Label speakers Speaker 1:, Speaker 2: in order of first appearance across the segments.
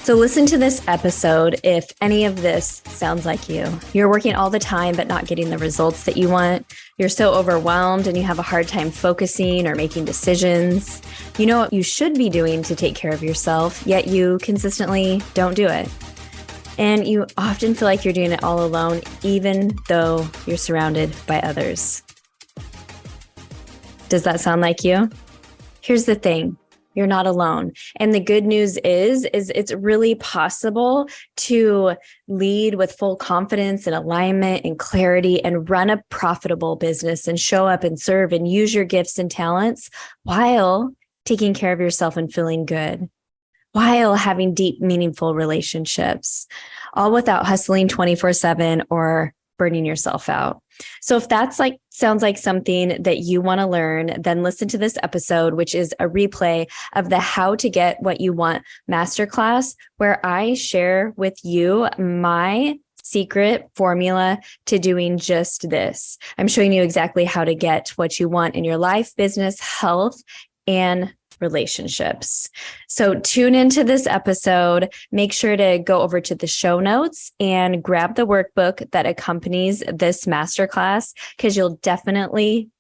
Speaker 1: So listen to this episode if any of this sounds like you. You're working all the time, but not getting the results that you want. You're so overwhelmed and you have a hard time focusing or making decisions. You know what you should be doing to take care of yourself, yet you consistently don't do it. And you often feel like you're doing it all alone, even though you're surrounded by others. Does that sound like you? Here's the thing. You're not alone. And the good news is it's really possible to lead with full confidence and alignment and clarity and run a profitable business and show up and serve and use your gifts and talents while taking care of yourself and feeling good, while having deep, meaningful relationships, all without hustling 24/7 or burning yourself out. So if that's sounds like something that you want to learn, then listen to this episode, which is a replay of the How to Get What You Want Masterclass, where I share with you my secret formula to doing just this. I'm showing you exactly how to get what you want in your life, business, health, and relationships. So tune into this episode. Make sure to go over to the show notes and grab the workbook that accompanies this masterclass, because you'll definitely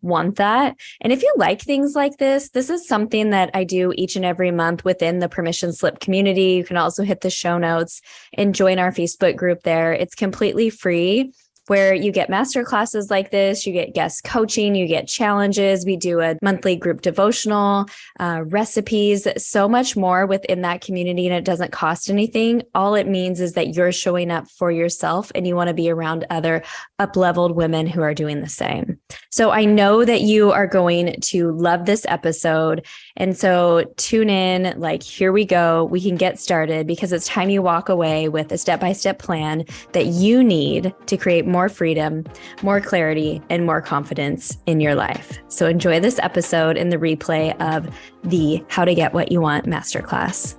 Speaker 1: want that. And if you like things like this is something that I do each and every month within the Permission Slip community. You can also hit the show notes and join our Facebook group there. It's completely free, where you get master classes like this, you get guest coaching, you get challenges. We do a monthly group devotional, recipes, so much more within that community, and it doesn't cost anything. All it means is that you're showing up for yourself and you want to be around other up-leveled women who are doing the same. So I know that you are going to love this episode. And so tune in, here we go. We can get started, because it's time you walk away with a step-by-step plan that you need to create more freedom, more clarity, and more confidence in your life. So enjoy this episode and the replay of the How to Get What You Want Masterclass.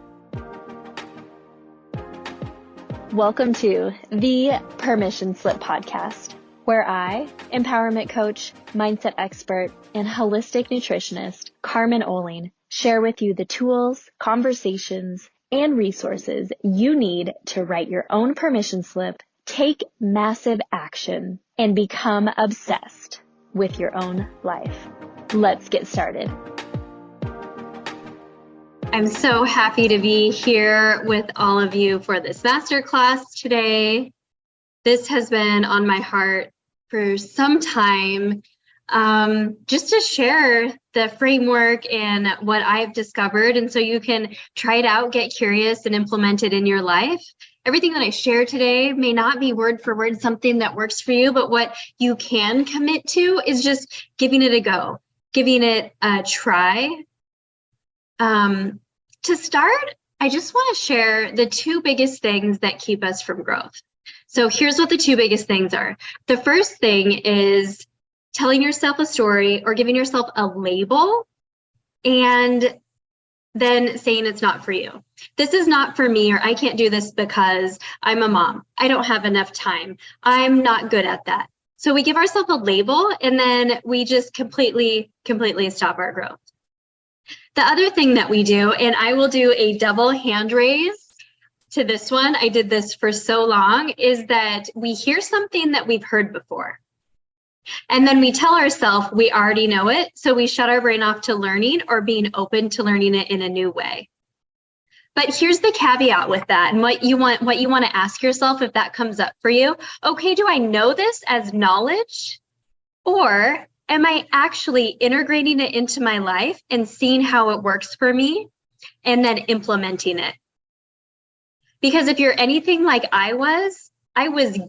Speaker 1: Welcome to the Permission Slip podcast, where I, empowerment coach, mindset expert, and holistic nutritionist Carmen share with you the tools, conversations, and resources you need to write your own permission slip, take massive action, and become obsessed with your own life. Let's get started. I'm so happy to be here with all of you for this masterclass today. This has been on my heart for some time, just to share the framework and what I've discovered. And so you can try it out, get curious, and implement it in your life. Everything that I share today may not be word for word something that works for you, but what you can commit to is just giving it a go, giving it a try. To start, I just want to share the two biggest things that keep us from growth. So here's what the two biggest things are. The first thing is telling yourself a story or giving yourself a label and then saying it's not for you. This is not for me, or I can't do this because I'm a mom. I don't have enough time. I'm not good at that. So we give ourselves a label and then we just completely stop our growth. The other thing that we do, and I will do a double hand raise to this one, I did this for so long, is that we hear something that we've heard before. And then we tell ourselves we already know it, so we shut our brain off to learning or being open to learning it in a new way. But here's the caveat with that, and what you want to ask yourself if that comes up for you. Okay, do I know this as knowledge, or am I actually integrating it into my life and seeing how it works for me and then implementing it? Because if you're anything like I was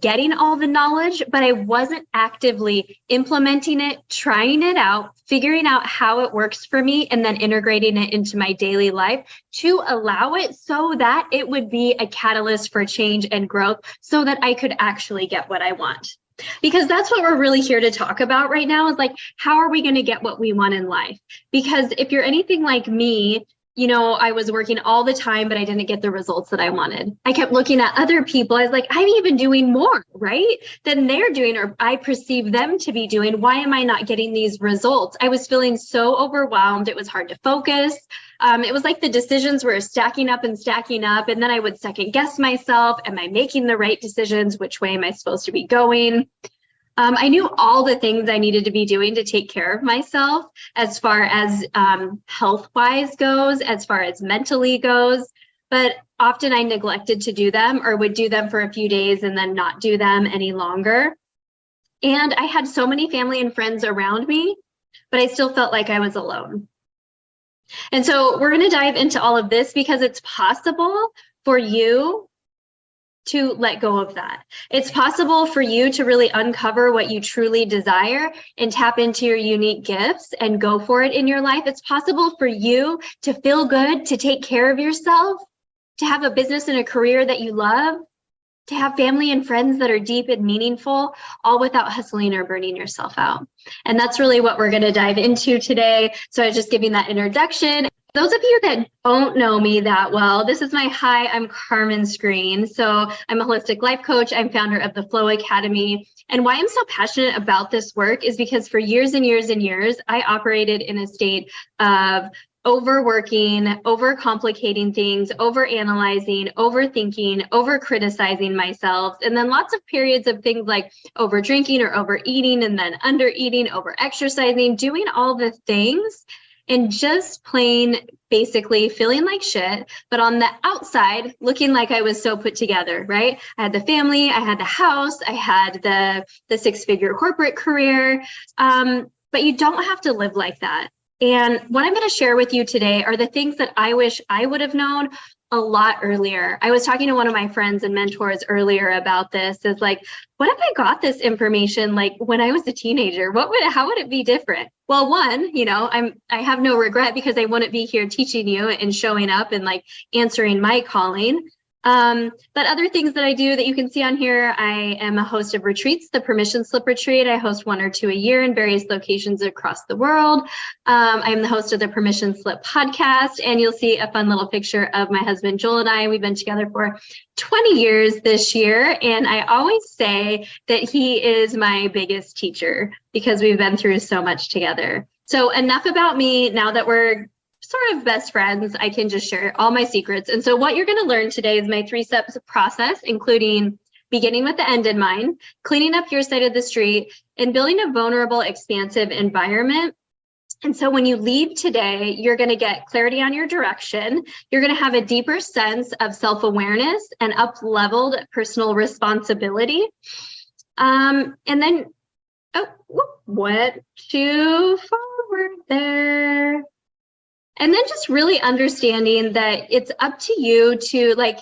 Speaker 1: getting all the knowledge, but I wasn't actively implementing it, trying it out, figuring out how it works for me, and then integrating it into my daily life to allow it so that it would be a catalyst for change and growth so that I could actually get what I want. Because that's what we're really here to talk about right now, is how are we going to get what we want in life? Because if you're anything like me,
Speaker 2: I was working all the time, but I didn't get the results that I wanted. I kept looking at other people. I was like, I'm even doing more, right, than they're doing, or I perceive them to be doing. Why am I not getting these results? I was feeling so overwhelmed. It was hard to focus. It was like the decisions were stacking up. And then I would second guess myself. Am I making the right decisions? Which way am I supposed to be going? I knew all the things I needed to be doing to take care of myself as far as health-wise goes, as far as mentally goes, but often I neglected to do them or would do them for a few days and then not do them any longer. And I had so many family and friends around me, but I still felt like I was alone. And so we're going to dive into all of this because it's possible for you to let go of that. It's possible for you to really uncover what you truly desire and tap into your unique gifts and go for it in your life. It's possible for you to feel good, to take care of yourself, to have a business and a career that you love, to have family and friends that are deep and meaningful, all without hustling or burning yourself out. And that's really what we're going to dive into today. So I was just giving that introduction. Those of you that don't know me that well, this is my Hi, I'm Carmen screen. So I'm a holistic life coach. I'm founder of the Flow Academy. And why I'm so passionate about this work is because for years and years and years, I operated in a state of overworking, overcomplicating things, overanalyzing, overthinking, over-criticizing myself, and then lots of periods of things like over-drinking or overeating, and then under-eating, over-exercising, doing all the things, and just plain basically feeling like shit, but on the outside, looking like I was so put together, right? I had the family, I had the house, I had the six-figure corporate career, but you don't have to live like that. And what I'm going to share with you today are the things that I wish I would have known a lot earlier. I was talking to one of my friends and mentors earlier about this. Is like, what if I got this information like when I was a teenager? How would it be different? Well, one, I have no regret because I wouldn't be here teaching you and showing up and like answering my calling. But other things that I do that you can see on here, I am a host of retreats, the Permission Slip Retreat. I host 1 or 2 a year in various locations across the world. I am the host of the Permission Slip podcast, and you'll see a fun little picture of my husband, Joel, and I. We've been together for 20 years this year, and I always say that he is my biggest teacher because we've been through so much together. So enough about me. Now that we're sort of best friends, I can just share all my secrets. And so what you're going to learn today is my 3 steps process, including beginning with the end in mind, cleaning up your side of the street, and building a vulnerable, expansive environment. And so when you leave today, you're going to get clarity on your direction. You're going to have a deeper sense of self-awareness and up-leveled personal responsibility. And then, went too forward there. And then just really understanding that it's up to you to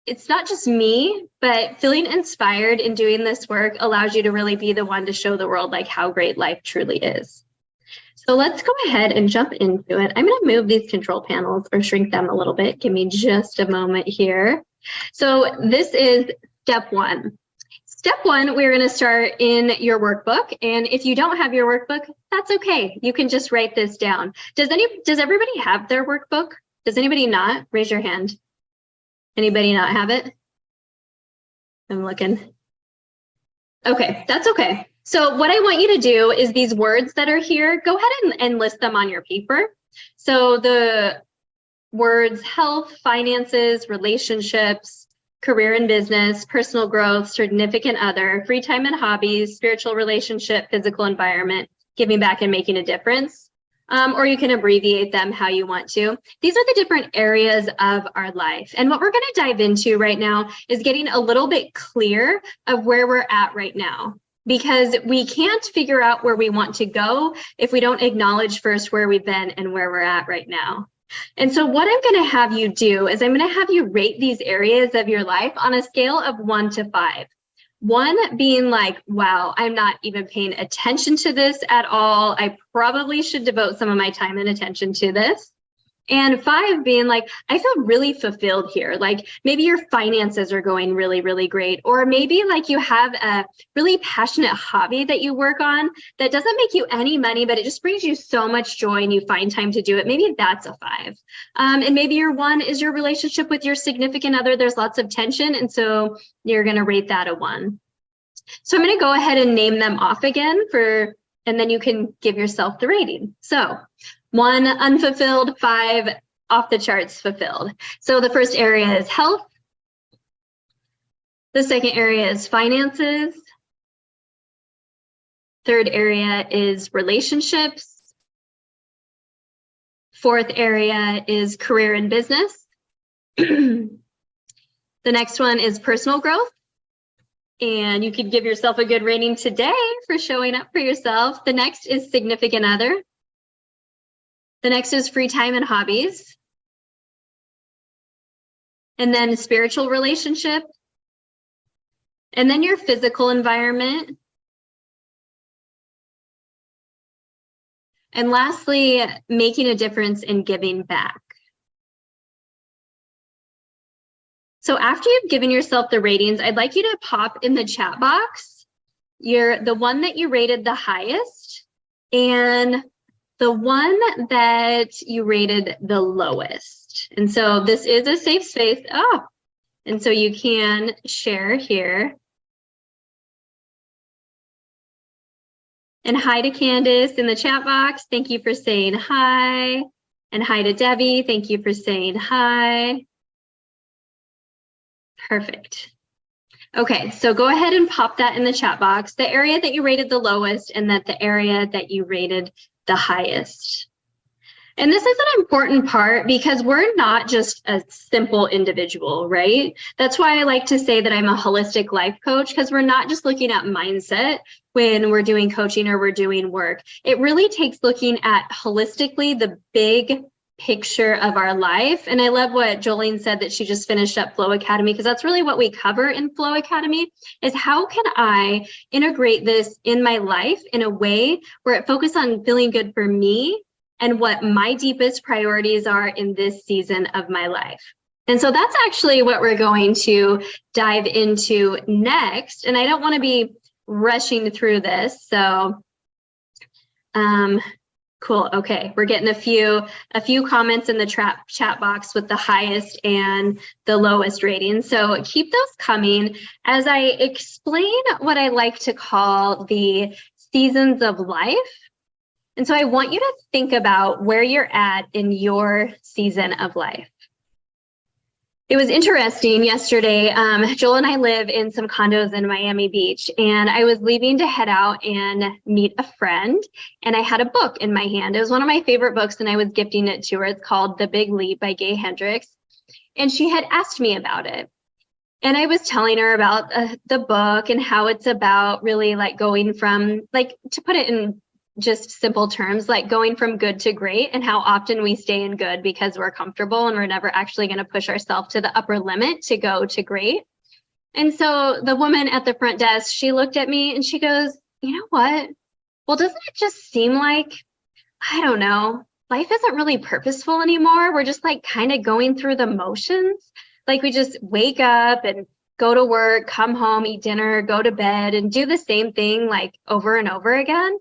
Speaker 2: it's not just me, but feeling inspired in doing this work allows you to really be the one to show the world how great life truly is. So let's go ahead and jump into it. I'm going to move these control panels or shrink them a little bit. Give me just a moment here. So this is step 1. Step 1, we're going to start in your workbook. And if you don't have your workbook, that's okay. You can just write this down. Does everybody have their workbook? Does anybody not? Raise your hand. Anybody not have it? I'm looking. Okay, that's okay. So what I want you to do is these words that are here, go ahead and list them on your paper. So the words health, finances, relationships, career and business, personal growth, significant other, free time and hobbies, spiritual relationship, physical environment, giving back and making a difference. Or you can abbreviate them how you want to. These are the different areas of our life. And what we're going to dive into right now is getting a little bit clear of where we're at right now. Because we can't figure out where we want to go if we don't acknowledge first where we've been and where we're at right now. And so what I'm going to have you do is I'm going to have you rate these areas of your life on a scale of 1 to 5. 1 being like, wow, I'm not even paying attention to this at all. I probably should devote some of my time and attention to this. And 5 being like, I feel really fulfilled here. Like maybe your finances are going really, really great. Or maybe like you have a really passionate hobby that you work on that doesn't make you any money, but it just brings you so much joy and you find time to do it. Maybe that's a 5. And maybe your 1 is your relationship with your significant other. There's lots of tension. And so you're going to rate that a 1. So I'm going to go ahead and name them off again and then you can give yourself the rating. So 1 unfulfilled, 5 off the charts fulfilled. So the first area is health. The second area is finances. Third area is relationships. Fourth area is career and business. The next one is personal growth. And you could give yourself a good rating today for showing up for yourself. The next is significant other. The next is free time and hobbies. And then spiritual relationship. And then your physical environment. And lastly, making a difference in giving back. So after you've given yourself the ratings, I'd like you to pop in the chat box the one that you rated the highest and the one that you rated the lowest. And so this is a safe space. And so you can share here. And hi to Candace in the chat box. Thank you for saying hi. And hi to Debbie. Thank you for saying hi. Perfect. Okay, so go ahead and pop that in the chat box, the area that you rated the lowest and the area that you rated the highest. And this is an important part because we're not just a simple individual, right? That's why I like to say that I'm a holistic life coach, because we're not just looking at mindset when we're doing coaching or we're doing work. It really takes looking at holistically the big picture of our life. And I love what Jolene said, that she just finished up Flow Academy, because that's really what we cover in Flow Academy, is how can I integrate this in my life in a way where it focuses on feeling good for me and what my deepest priorities are in this season of my life. And so that's actually what we're going to dive into next. And I don't want to be rushing through this. So, cool. Okay. We're getting a few comments in the chat box with the highest and the lowest rating. So keep those coming as I explain what I like to call the seasons of life. And so I want you to think about where you're at in your season of life. It was interesting yesterday. Joel and I live in some condos in Miami Beach, and I was leaving to head out and meet a friend, and I had a book in my hand. It was one of my favorite books, and I was gifting it to her. It's called The Big Leap by Gay Hendricks, and she had asked me about it. And I was telling her about the book and how it's about really like going from, like, to put it in just simple terms, like going from good to great, and how often we stay in good because we're comfortable and we're never actually going to push ourselves to the upper limit to go to great. And so the woman at the front desk, she looked at me and she goes, you know what? Well, doesn't it just seem like, I don't know, life isn't really purposeful anymore. We're just like kind of going through the motions. Like we just wake up and go to work, come home, eat dinner, go to bed, and do the same thing like over and over again.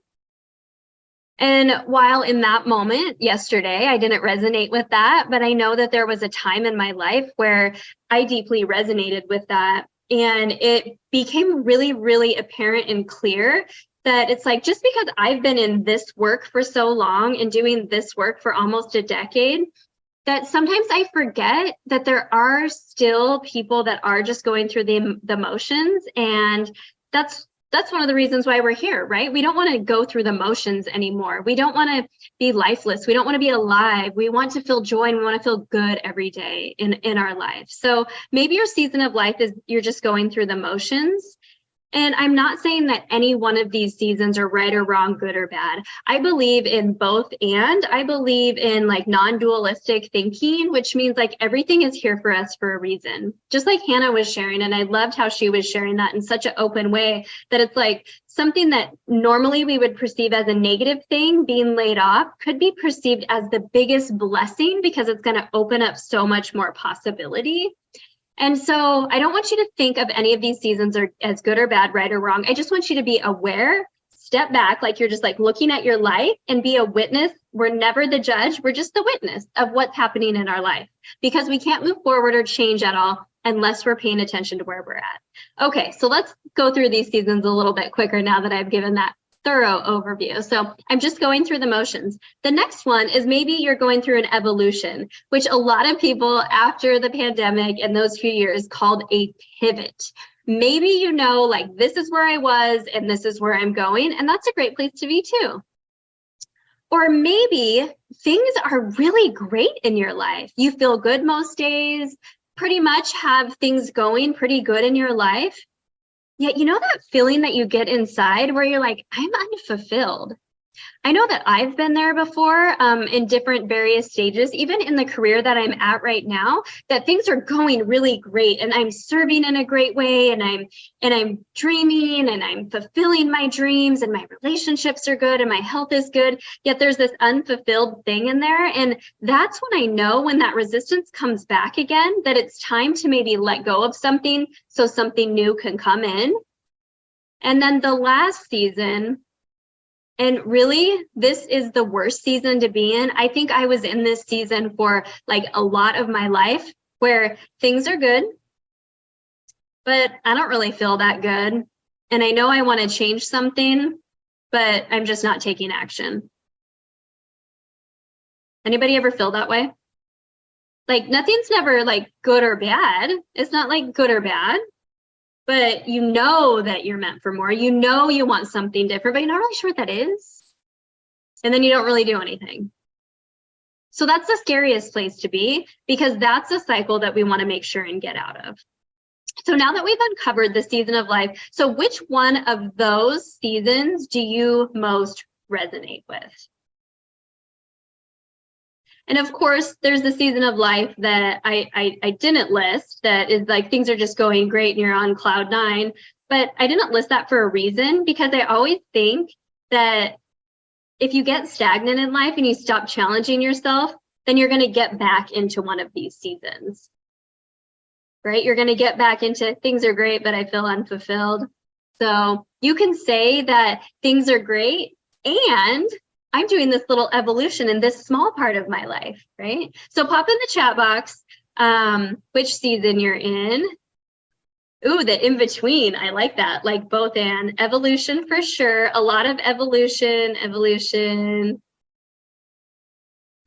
Speaker 2: And while in that moment yesterday, I didn't resonate with that, but I know that there was a time in my life where I deeply resonated with that. And it became really, really apparent and clear that it's like, just because I've been in this work for so long and doing this work for almost a decade, that sometimes I forget that there are still people that are just going through the motions. And that's one of the reasons why we're here, right? We don't want to go through the motions anymore. We don't want to be lifeless. We don't want to be alive. We want to feel joy and we want to feel good every day in our life. So maybe your season of life is you're just going through the motions. And I'm not saying that any one of these seasons are right or wrong, good or bad. I believe in both, and I believe in like non-dualistic thinking, which means like everything is here for us for a reason. Just like Hannah was sharing, and I loved how she was sharing that in such an open way, that it's like something that normally we would perceive as a negative thing being laid off could be perceived as the biggest blessing, because it's going to open up so much more possibility. And so I don't want you to think of any of these seasons as good or bad, right or wrong. I just want you to be aware, step back, like you're just like looking at your life, and be a witness. We're never the judge. We're just the witness of what's happening in our life, because we can't move forward or change at all unless we're paying attention to where we're at. Okay, so let's go through these seasons a little bit quicker now that I've given that thorough overview. So I'm just going through the motions. The next one is maybe you're going through an evolution, which a lot of people after the pandemic and those few years called a pivot. Maybe you know, like, this is where I was and this is where I'm going, and that's a great place to be too. Or maybe things are really great in your life. You feel good most days, pretty much have things going pretty good in your life. Yet, you know that feeling that you get inside where you're like, I'm unfulfilled. I know that I've been there before in different various stages, even in the career that I'm at right now, that things are going really great and I'm serving in a great way, and I'm dreaming and I'm fulfilling my dreams, and my relationships are good and my health is good. Yet there's this unfulfilled thing in there. And that's when I know, when that resistance comes back again, that it's time to maybe let go of something so something new can come in. And then the last season, and really, this is the worst season to be in. I think I was in this season for like a lot of my life, where things are good, but I don't really feel that good. And I know I want to change something, but I'm just not taking action. Anybody ever feel that way? Like, nothing's never like good or bad. It's not like good or bad. But you know that you're meant for more. You know you want something different, but you're not really sure what that is. And then you don't really do anything. So that's the scariest place to be, because that's a cycle that we want to make sure and get out of. So now that we've uncovered the season of life, so which one of those seasons do you most resonate with? And of course, there's the season of life that I didn't list, that is like things are just going great and you're on cloud nine. But I didn't list that for a reason, because I always think that if you get stagnant in life and you stop challenging yourself, then you're going to get back into one of these seasons, right? You're going to get back into things are great, but I feel unfulfilled. So you can say that things are great, and I'm doing this little evolution in this small part of my life, right? So pop in the chat box which season you're in. Ooh, the in-between. I like that. Like both and. Evolution for sure. A lot of evolution.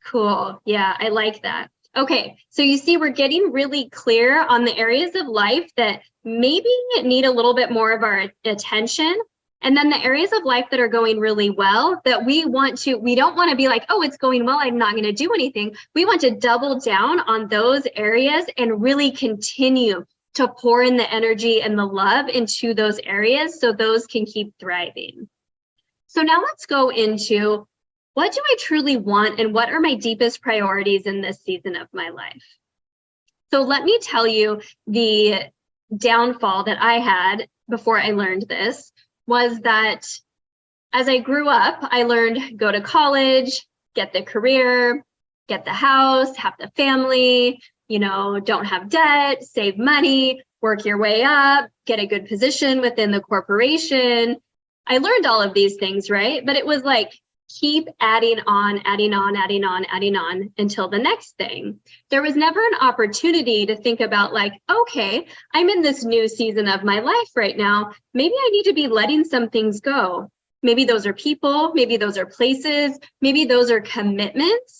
Speaker 2: Cool. Yeah, I like that. Okay, so you see we're getting really clear on the areas of life that maybe need a little bit more of our attention. And then the areas of life that are going really well, that we don't want to be like, oh, it's going well, I'm not going to do anything. We want to double down on those areas and really continue to pour in the energy and the love into those areas so those can keep thriving. So now let's go into, what do I truly want and what are my deepest priorities in this season of my life? So let me tell you, the downfall that I had before I learned this was that as I grew up, I learned go to college, get the career, get the house, have the family, don't have debt, save money, work your way up, get a good position within the corporation. I learned all of these things, right? But it was like, keep adding on until the next thing. There was never an opportunity to think about like, okay, I'm in this new season of my life right now. Maybe I need to be letting some things go. Maybe those are people, maybe those are places, maybe those are commitments.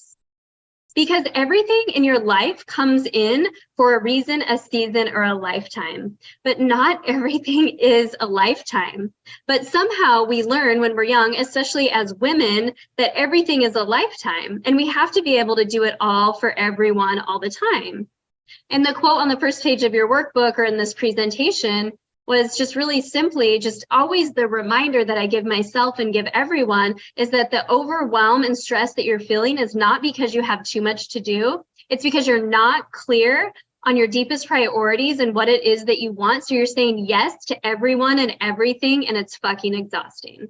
Speaker 2: Because everything in your life comes in for a reason, a season, or a lifetime. But not everything is a lifetime. But somehow we learn when we're young, especially as women, that everything is a lifetime. And we have to be able to do it all for everyone all the time. And the quote on the first page of your workbook or in this presentation was just really simply just always the reminder that I give myself and give everyone is that the overwhelm and stress that you're feeling is not because you have too much to do. It's because you're not clear on your deepest priorities and what it is that you want. So you're saying yes to everyone and everything, and it's fucking exhausting.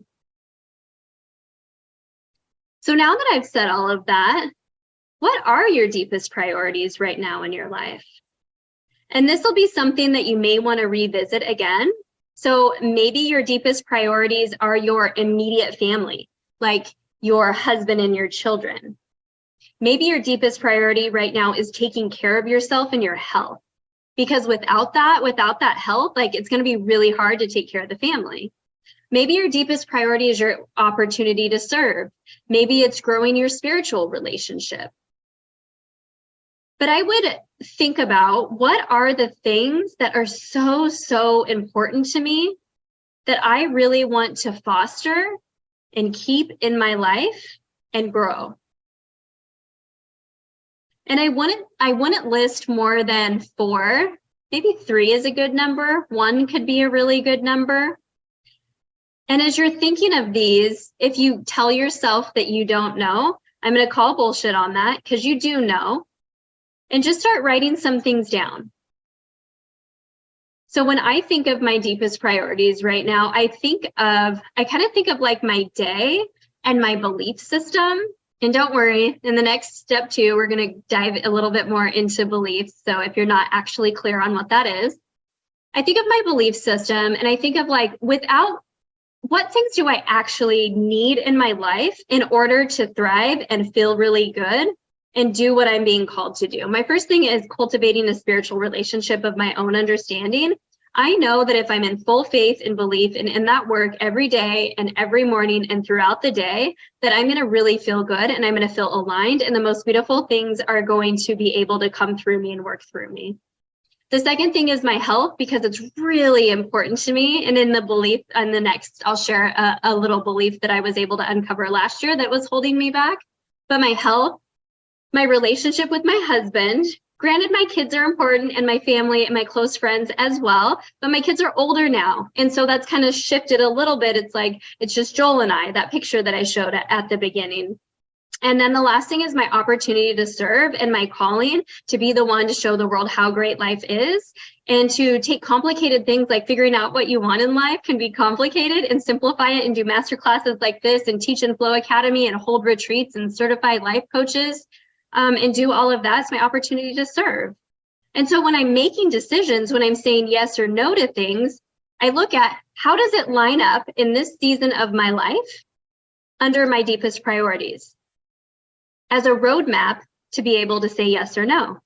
Speaker 2: So now that I've said all of that, what are your deepest priorities right now in your life? And this will be something that you may want to revisit again. So maybe your deepest priorities are your immediate family, like your husband and your children. Maybe your deepest priority right now is taking care of yourself and your health. Because without that health, like it's going to be really hard to take care of the family. Maybe your deepest priority is your opportunity to serve. Maybe it's growing your spiritual relationship. But I would think about what are the things that are so important to me that I really want to foster and keep in my life and grow. And I wouldn't list more than 4, maybe 3 is a good number. 1 could be a really good number. And as you're thinking of these, if you tell yourself that you don't know, I'm going to call bullshit on that because you do know. And just start writing some things down. So when I think of my deepest priorities right now, I kind of think of like my day and my belief system. And don't worry, in the next step 2, we're going to dive a little bit more into beliefs. So if you're not actually clear on what that is, I think of my belief system and I think of like, what things do I actually need in my life in order to thrive and feel really good and do what I'm being called to do? My first thing is cultivating a spiritual relationship of my own understanding. I know that if I'm in full faith and belief and in that work every day and every morning and throughout the day, that I'm going to really feel good and I'm going to feel aligned. And the most beautiful things are going to be able to come through me and work through me. The second thing is my health, because it's really important to me. And in the belief, and the next, I'll share a little belief that I was able to uncover last year that was holding me back. But my health, my relationship with my husband, granted, my kids are important and my family and my close friends as well, but my kids are older now. And so that's kind of shifted a little bit. It's like, it's just Joel and I, that picture that I showed at the beginning. And then the last thing is my opportunity to serve and my calling to be the one to show the world how great life is, and to take complicated things like figuring out what you want in life can be complicated and simplify it and do masterclasses like this and teach in Flow Academy and hold retreats and certified life coaches. And do all of that. It's my opportunity to serve. And so when I'm making decisions, when I'm saying yes or no to things, I look at how does it line up in this season of my life under my deepest priorities as a roadmap to be able to say yes or no.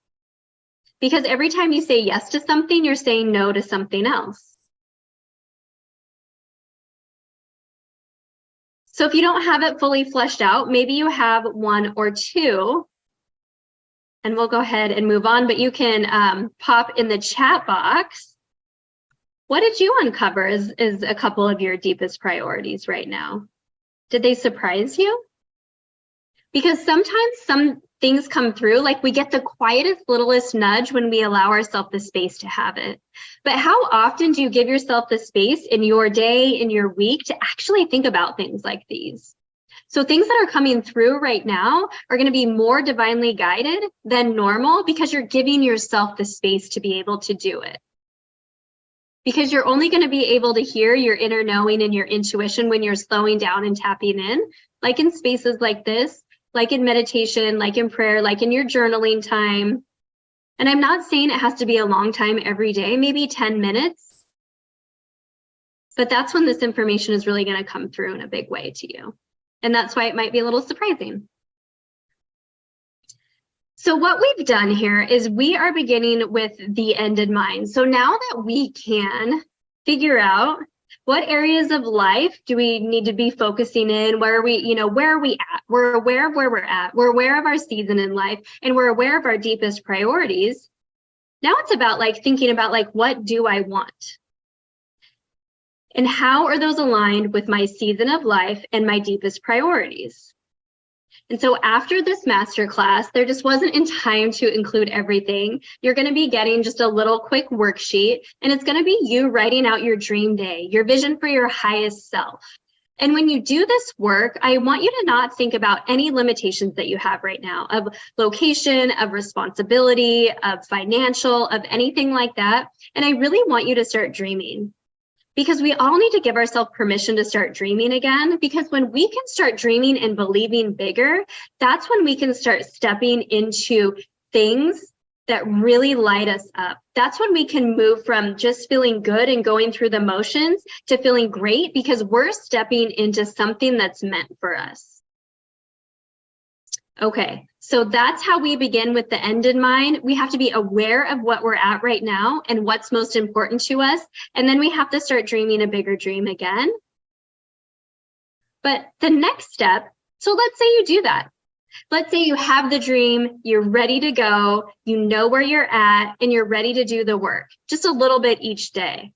Speaker 2: Because every time you say yes to something, you're saying no to something else. So if you don't have it fully fleshed out, maybe you have 1 or 2. And we'll go ahead and move on, but you can pop in the chat box. What did you uncover is a couple of your deepest priorities right now? Did they surprise you? Because sometimes some things come through, like we get the quietest, littlest nudge when we allow ourselves the space to have it. But how often do you give yourself the space in your day, in your week, to actually think about things like these? So things that are coming through right now are going to be more divinely guided than normal because you're giving yourself the space to be able to do it. Because you're only going to be able to hear your inner knowing and your intuition when you're slowing down and tapping in, like in spaces like this, like in meditation, like in prayer, like in your journaling time. And I'm not saying it has to be a long time every day, maybe 10 minutes. But that's when this information is really going to come through in a big way to you. And that's why it might be a little surprising. So what we've done here is we are beginning with the end in mind. So now that we can figure out what areas of life do we need to be focusing in, where are we at? We're aware of where we're at. We're aware of our season in life, and we're aware of our deepest priorities. Now it's about thinking about what do I want? And how are those aligned with my season of life and my deepest priorities? And so after this masterclass, there just wasn't in time to include everything. You're going to be getting just a little quick worksheet, and it's going to be you writing out your dream day, your vision for your highest self. And when you do this work, I want you to not think about any limitations that you have right now of location, of responsibility, of financial, of anything like that. And I really want you to start dreaming, because we all need to give ourselves permission to start dreaming again. Because when we can start dreaming and believing bigger, that's when we can start stepping into things that really light us up. That's when we can move from just feeling good and going through the motions to feeling great, because we're stepping into something that's meant for us. Okay, so that's how we begin with the end in mind. We have to be aware of what we're at right now and what's most important to us. And then we have to start dreaming a bigger dream again. But the next step, so let's say you do that. Let's say you have the dream, you're ready to go, you know where you're at, and you're ready to do the work, just a little bit each day.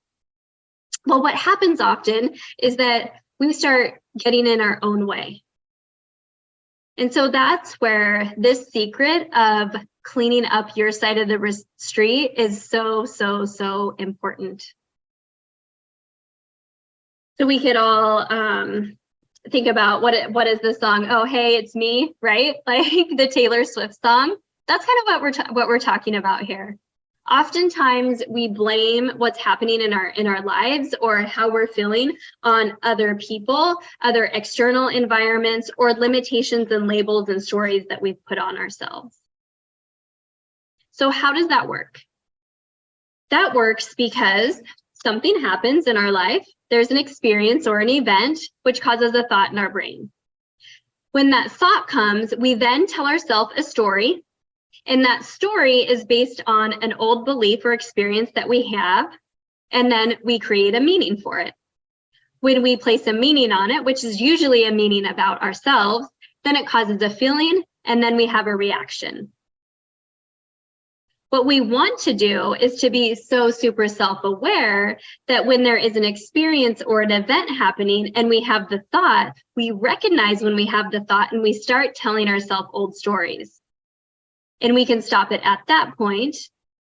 Speaker 2: Well, what happens often is that we start getting in our own way. And so that's where this secret of cleaning up your side of the street is so, so, so important. So we could all think about what is the song? Oh, hey, it's me, right? Like the Taylor Swift song. That's kind of what we're talking about here. Oftentimes we blame what's happening in our lives or how we're feeling on other people, other external environments, or limitations and labels and stories that we've put on ourselves. So how does that work? That works because something happens in our life. There's an experience or an event which causes a thought in our brain. When that thought comes, we then tell ourselves a story, and that story is based on an old belief or experience that we have, and then we create a meaning for it. When we place a meaning on it, which is usually a meaning about ourselves, then it causes a feeling, and then we have a reaction. What we want to do is to be so super self-aware that when there is an experience or an event happening and we have the thought, we recognize when we have the thought and we start telling ourselves old stories. And we can stop it at that point.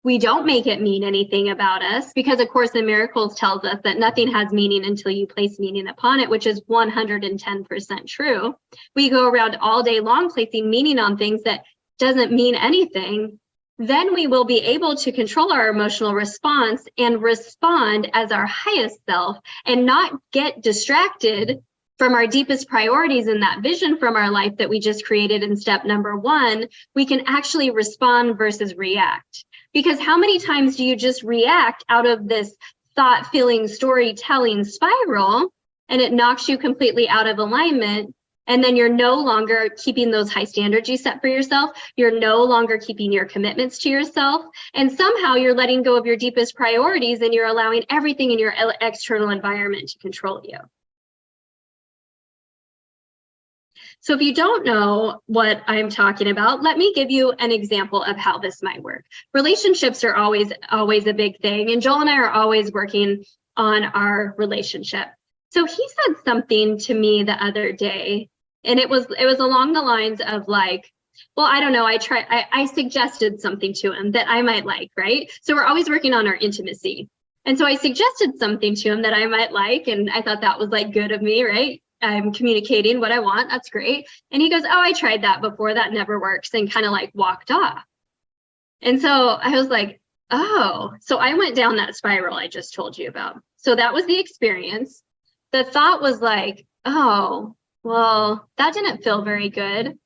Speaker 2: We don't make it mean anything about us, because A Course in Miracles tells us that nothing has meaning until you place meaning upon it, which is 110% true. We go around all day long placing meaning on things that doesn't mean anything. Then we will be able to control our emotional response and respond as our highest self and not get distracted from our deepest priorities in that vision from our life that we just created in step number 1. We can actually respond versus react. Because how many times do you just react out of this thought, feeling, storytelling spiral, and it knocks you completely out of alignment? And then you're no longer keeping those high standards you set for yourself. You're no longer keeping your commitments to yourself. And somehow you're letting go of your deepest priorities and you're allowing everything in your external environment to control you. So if you don't know what I'm talking about, let me give you an example of how this might work. Relationships are always a big thing. And Joel and I are always working on our relationship. So he said something to me the other day, and it was along the lines of like, well, I don't know, I suggested something to him that I might like, right? So we're always working on our intimacy. And so I suggested something to him that I might like, and I thought that was like good of me, right? I'm communicating what I want, that's great. And he goes, oh, I tried that before, that never works, and kind of like walked off. And so I was like, oh, so I went down that spiral I just told you about. So that was the experience. The thought was like, oh, well, that didn't feel very good.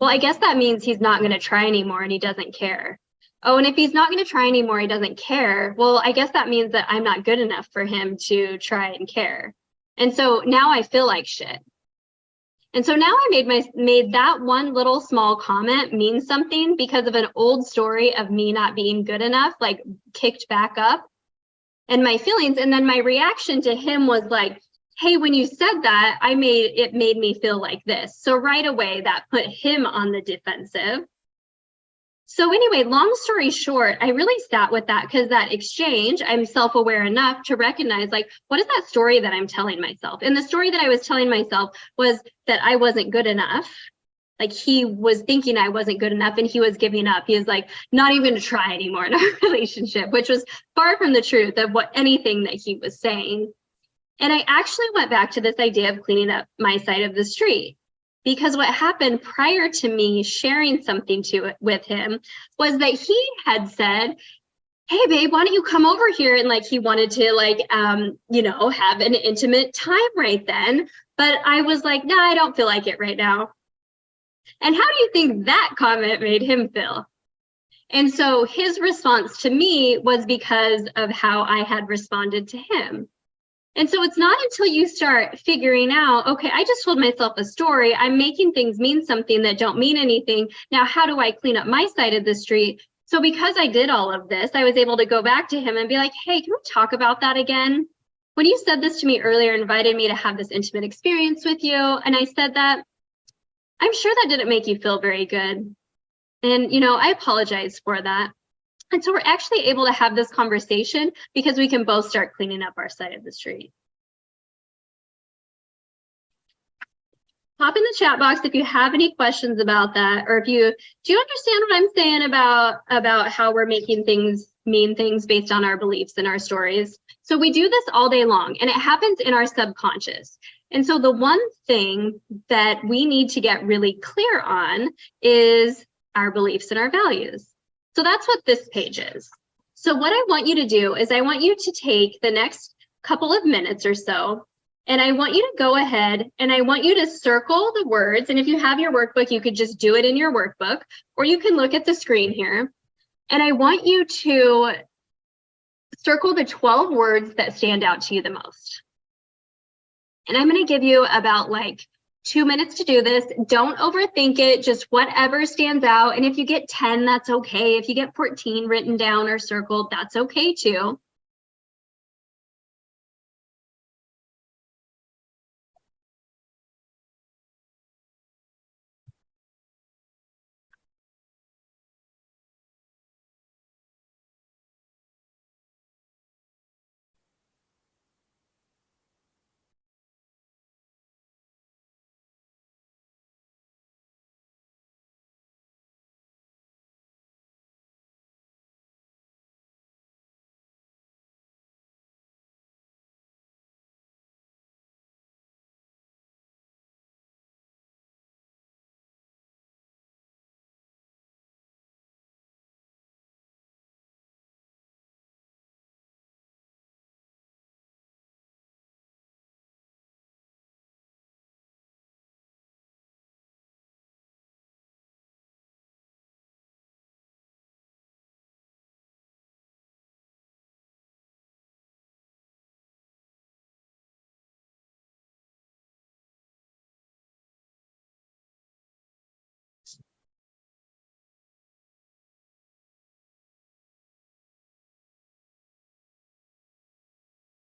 Speaker 2: Well, I guess that means he's not going to try anymore and he doesn't care. Oh, and if he's not going to try anymore, he doesn't care. Well, I guess that means that I'm not good enough for him to try and care. And so now I feel like shit. And so now I made that one little small comment mean something because of an old story of me not being good enough, like kicked back up, and my feelings. And then my reaction to him was like, hey, when you said that, it made me feel like this. So right away, that put him on the defensive. So anyway, long story short, I really sat with that because that exchange, I'm self-aware enough to recognize, like, what is that story that I'm telling myself? And the story that I was telling myself was that I wasn't good enough Like he was thinking I wasn't good enough and he was giving up. He was like, not even to try anymore in our relationship, which was far from the truth of what anything that he was saying. And I actually went back to this idea of cleaning up my side of the street, because what happened prior to me sharing something with him was that he had said, hey babe, why don't you come over here? And like, he wanted to like, have an intimate time right then. But I was like, no, I don't feel like it right now. And how do you think that comment made him feel? And so his response to me was because of how I had responded to him. And so it's not until you start figuring out, okay, I just told myself a story. I'm making things mean something that don't mean anything. Now, how do I clean up my side of the street? So because I did all of this, I was able to go back to him and be like, hey, can we talk about that again? When you said this to me earlier, invited me to have this intimate experience with you, and I said that, I'm sure that didn't make you feel very good. And, I apologize for that. And so we're actually able to have this conversation because we can both start cleaning up our side of the street. Pop in the chat box if you have any questions about that, or do you understand what I'm saying about how we're making things mean things based on our beliefs and our stories? So we do this all day long, and it happens in our subconscious. And so the one thing that we need to get really clear on is our beliefs and our values. So that's what this page is. So what I want you to do is I want you to take the next couple of minutes or so, and I want you to go ahead and I want you to circle the words. And if you have your workbook, you could just do it in your workbook, or you can look at the screen here. And I want you to circle the 12 words that stand out to you the most. And I'm going to give you about 2 minutes to do this. Don't overthink it, just whatever stands out. And if you get 10, that's okay. If you get 14 written down or circled, that's okay too.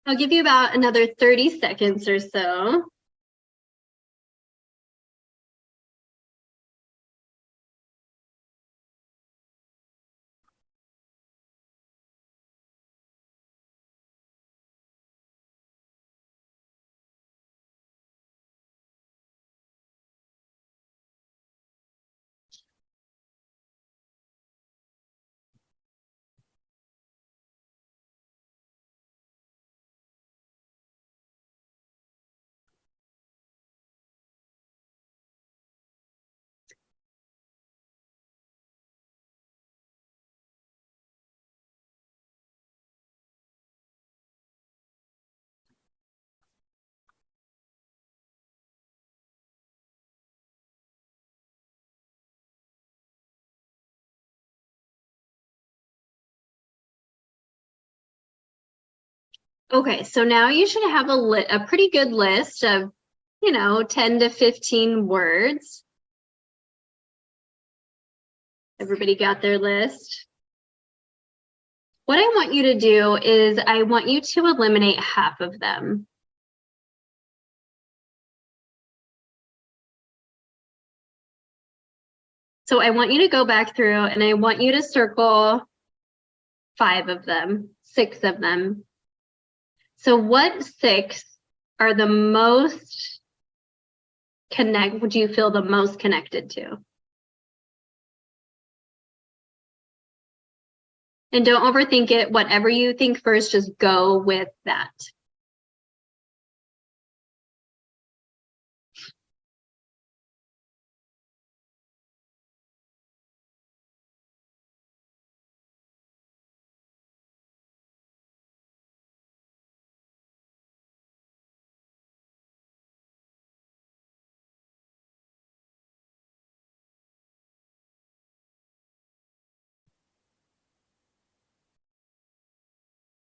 Speaker 2: I'll give you about another 30 seconds or so. Okay, so now you should have a pretty good list of, 10 to 15 words. Everybody got their list? What I want you to do is I want you to eliminate half of them. So I want you to go back through and I want you to circle 5 of them, 6 of them. So what 6 are the most would you feel the most connected to? And don't overthink it. Whatever you think first, just go with that.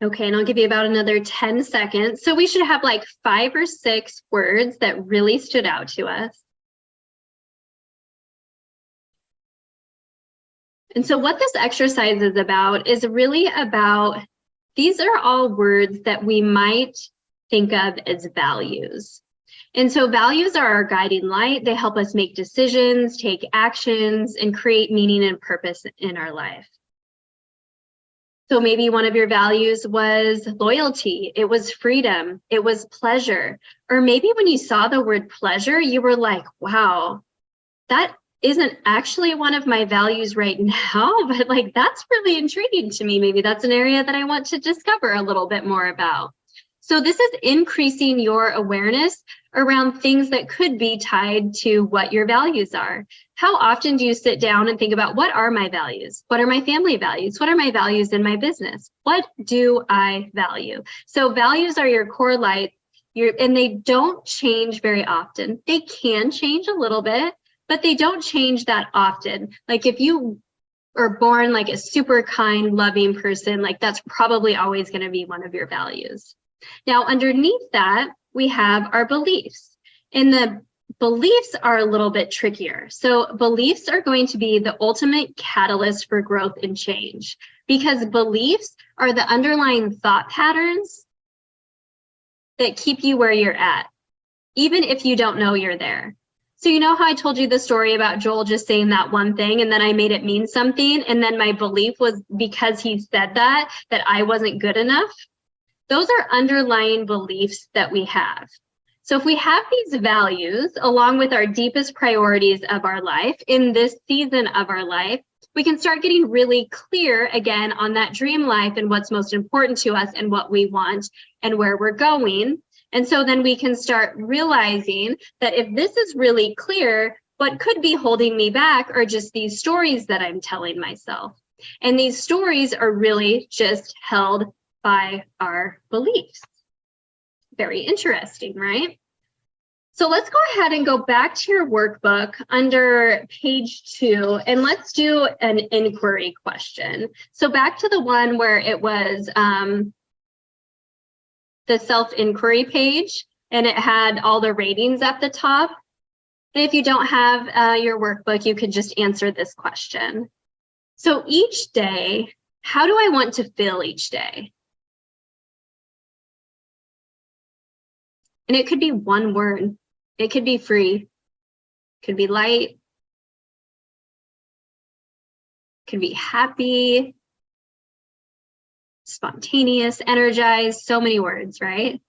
Speaker 2: Okay, and I'll give you about another 10 seconds. So we should have like 5 or 6 words that really stood out to us. And so what this exercise is about is really about, these are all words that we might think of as values. And so values are our guiding light. They help us make decisions, take actions, and create meaning and purpose in our life. So maybe one of your values was loyalty, it was freedom, it was pleasure. Or maybe when you saw the word pleasure, you were like, wow, that isn't actually one of my values right now, but like, that's really intriguing to me. Maybe that's an area that I want to discover a little bit more about. So this is increasing your awareness around things that could be tied to what your values are. How often do you sit down and think about, what are my values? What are my family values? What are my values in my business? What do I value? So values are your core light, and they don't change very often. They can change a little bit, but they don't change that often. Like if you are born like a super kind, loving person, like that's probably always going to be one of your values. Now, underneath that, we have our beliefs. And the beliefs are a little bit trickier. So beliefs are going to be the ultimate catalyst for growth and change, because beliefs are the underlying thought patterns that keep you where you're at, even if you don't know you're there. So you know how I told you the story about Joel just saying that one thing and then I made it mean something, and then my belief was, because he said that I wasn't good enough? Those are underlying beliefs that we have. So if we have these values along with our deepest priorities of our life in this season of our life, we can start getting really clear again on that dream life and what's most important to us and what we want and where we're going. And so then we can start realizing that if this is really clear, what could be holding me back are just these stories that I'm telling myself. And these stories are really just held by our beliefs. Very interesting, right? So let's go ahead and go back to your workbook under page 2, and let's do an inquiry question. So back to the one where it was the self-inquiry page, and it had all the ratings at the top. And if you don't have your workbook, you could just answer this question. So each day, how do I want to feel each day? And it could be one word. It could be free. Could be light. Could be happy, spontaneous, energized, so many words, right?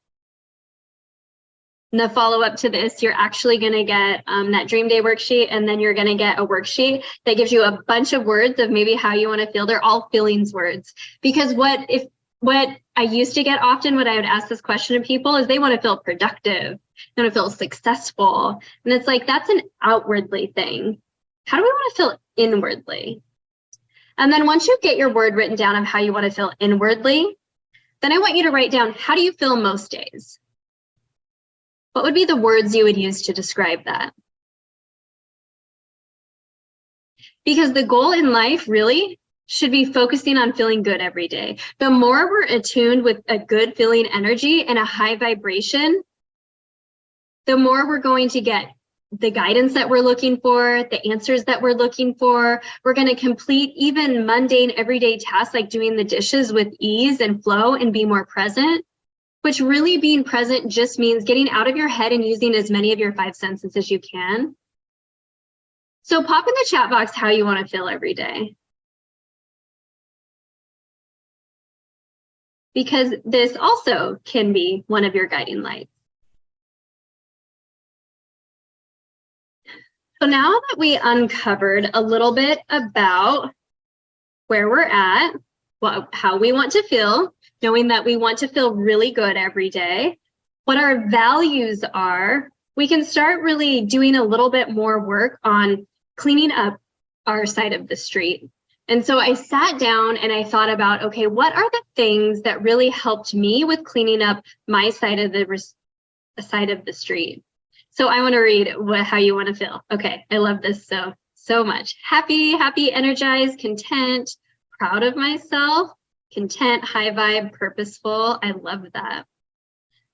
Speaker 2: And the follow-up to this, you're actually going to get that dream day worksheet, and then you're going to get a worksheet that gives you a bunch of words of maybe how you want to feel. They're all feelings words. Because what I used to get often when I would ask this question to people is they want to feel productive, they want to feel successful. And it's like, that's an outwardly thing. How do we want to feel inwardly? And then once you get your word written down of how you want to feel inwardly, then I want you to write down, how do you feel most days? What would be the words you would use to describe that? Because the goal in life really should be focusing on feeling good every day. The more we're attuned with a good feeling energy and a high vibration, the more we're going to get the guidance that we're looking for, the answers that we're looking for. We're going to complete even mundane everyday tasks like doing the dishes with ease and flow and be more present, which really being present just means getting out of your head and using as many of your 5 senses as you can. So pop in the chat box how you want to feel every day. Because this also can be one of your guiding lights. So now that we uncovered a little bit about where we're at, how we want to feel, knowing that we want to feel really good every day, what our values are, we can start really doing a little bit more work on cleaning up our side of the street. And so I sat down and I thought about, okay, what are the things that really helped me with cleaning up my side of the street? So I want to read how you want to feel. Okay, I love this so much. Happy, energized, content, proud of myself, content, high vibe, purposeful. I love that.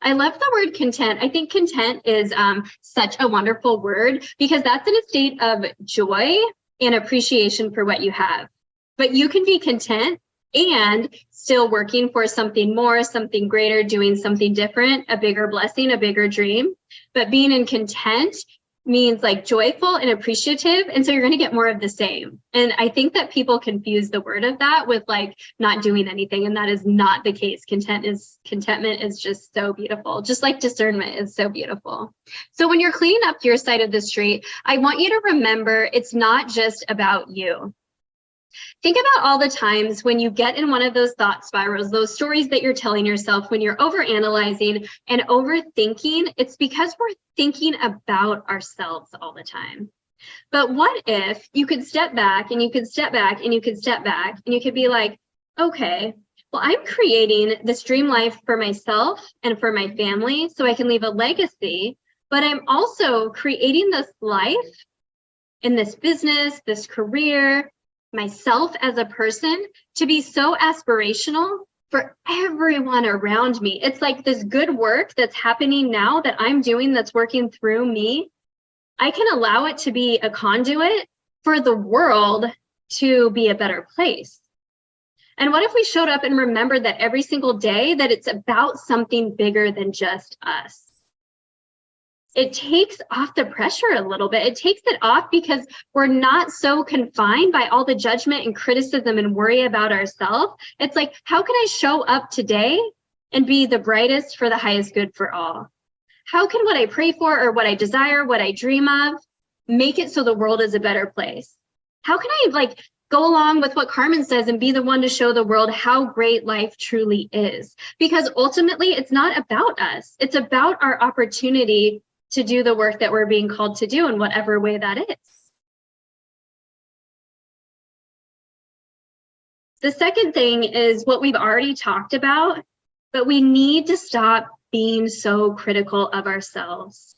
Speaker 2: I love the word content. I think content is such a wonderful word because that's in a state of joy and appreciation for what you have. But you can be content and still working for something more, something greater, doing something different, a bigger blessing, a bigger dream. But being in content means like joyful and appreciative. And so you're going to get more of the same. And I think that people confuse the word of that with like not doing anything. And that is not the case. Contentment is just so beautiful. Just like discernment is so beautiful. So when you're cleaning up your side of the street, I want you to remember it's not just about you. Think about all the times when you get in one of those thought spirals, those stories that you're telling yourself when you're overanalyzing and overthinking. It's because we're thinking about ourselves all the time. But what if you could step back and you could step back and you could step back and you could be like, okay, well, I'm creating this dream life for myself and for my family so I can leave a legacy, but I'm also creating this life in this business, this career, myself as a person to be so aspirational for everyone around me. It's like this good work that's happening now that I'm doing that's working through me. I can allow it to be a conduit for the world to be a better place. And what if we showed up and remembered that every single day that it's about something bigger than just us? It takes off the pressure a little bit. It takes it off because we're not so confined by all the judgment and criticism and worry about ourselves. It's like, how can I show up today and be the brightest for the highest good for all? How can what I pray for or what I desire, what I dream of, make it so the world is a better place? How can I go along with what Carmen says and be the one to show the world how great life truly is? Because ultimately, it's not about us. It's about our opportunity to do the work that we're being called to do in whatever way that is. The second thing is what we've already talked about, but we need to stop being so critical of ourselves.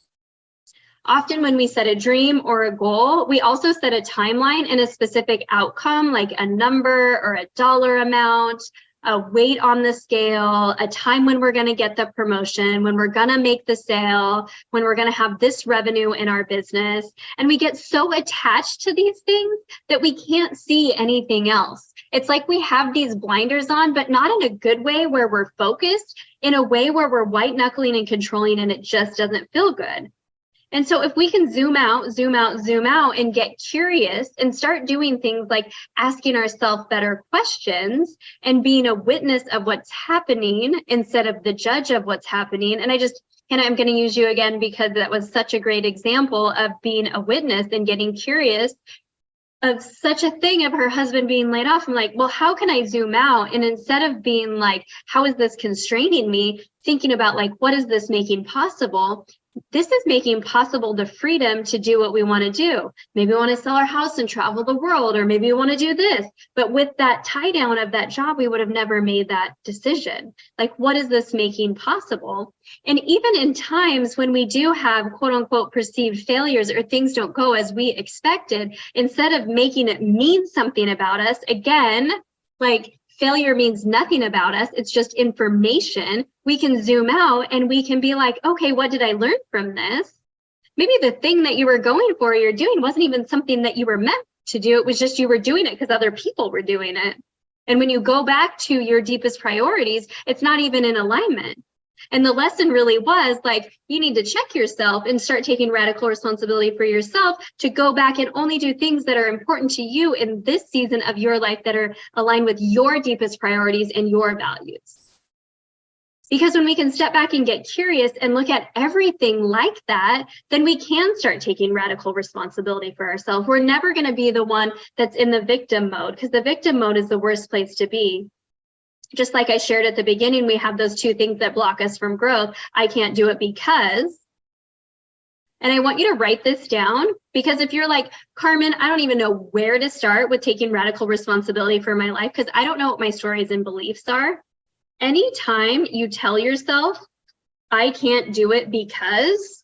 Speaker 2: Often when we set a dream or a goal, we also set a timeline and a specific outcome, like a number or a dollar amount, a weight on the scale, a time when we're going to get the promotion, when we're going to make the sale, when we're going to have this revenue in our business. And we get so attached to these things that we can't see anything else. It's like we have these blinders on, but not in a good way where we're focused, in a way where we're white knuckling and controlling and it just doesn't feel good. And so if we can zoom out and get curious and start doing things like asking ourselves better questions and being a witness of what's happening instead of the judge of what's happening. And I'm going to use you again because that was such a great example of being a witness and getting curious of such a thing of her husband being laid off. I'm like, well, how can I zoom out? And instead of being like, how is this constraining me? Thinking about like, what is this making possible? This is making possible the freedom to do what we want to do. Maybe we want to sell our house and travel the world, or maybe we want to do this. But with that tie down of that job, we would have never made that decision. Like, what is this making possible? And even in times when we do have quote unquote perceived failures or things don't go as we expected, instead of making it mean something about us, again, like failure means nothing about us. It's just information. We can zoom out and we can be like, okay, what did I learn from this? Maybe the thing that you were going for or you're doing wasn't even something that you were meant to do. It was just you were doing it because other people were doing it. And when you go back to your deepest priorities, it's not even in alignment. And the lesson really was like, you need to check yourself and start taking radical responsibility for yourself to go back and only do things that are important to you in this season of your life that are aligned with your deepest priorities and your values. Because when we can step back and get curious and look at everything like that, then we can start taking radical responsibility for ourselves. We're never going to be the one that's in the victim mode, because the victim mode is the worst place to be. Just like I shared at the beginning, we have those two things that block us from growth. I can't do it because, and I want you to write this down, because if you're like, Carmen, I don't even know where to start with taking radical responsibility for my life, because I don't know what my stories and beliefs are. Anytime you tell yourself, I can't do it because,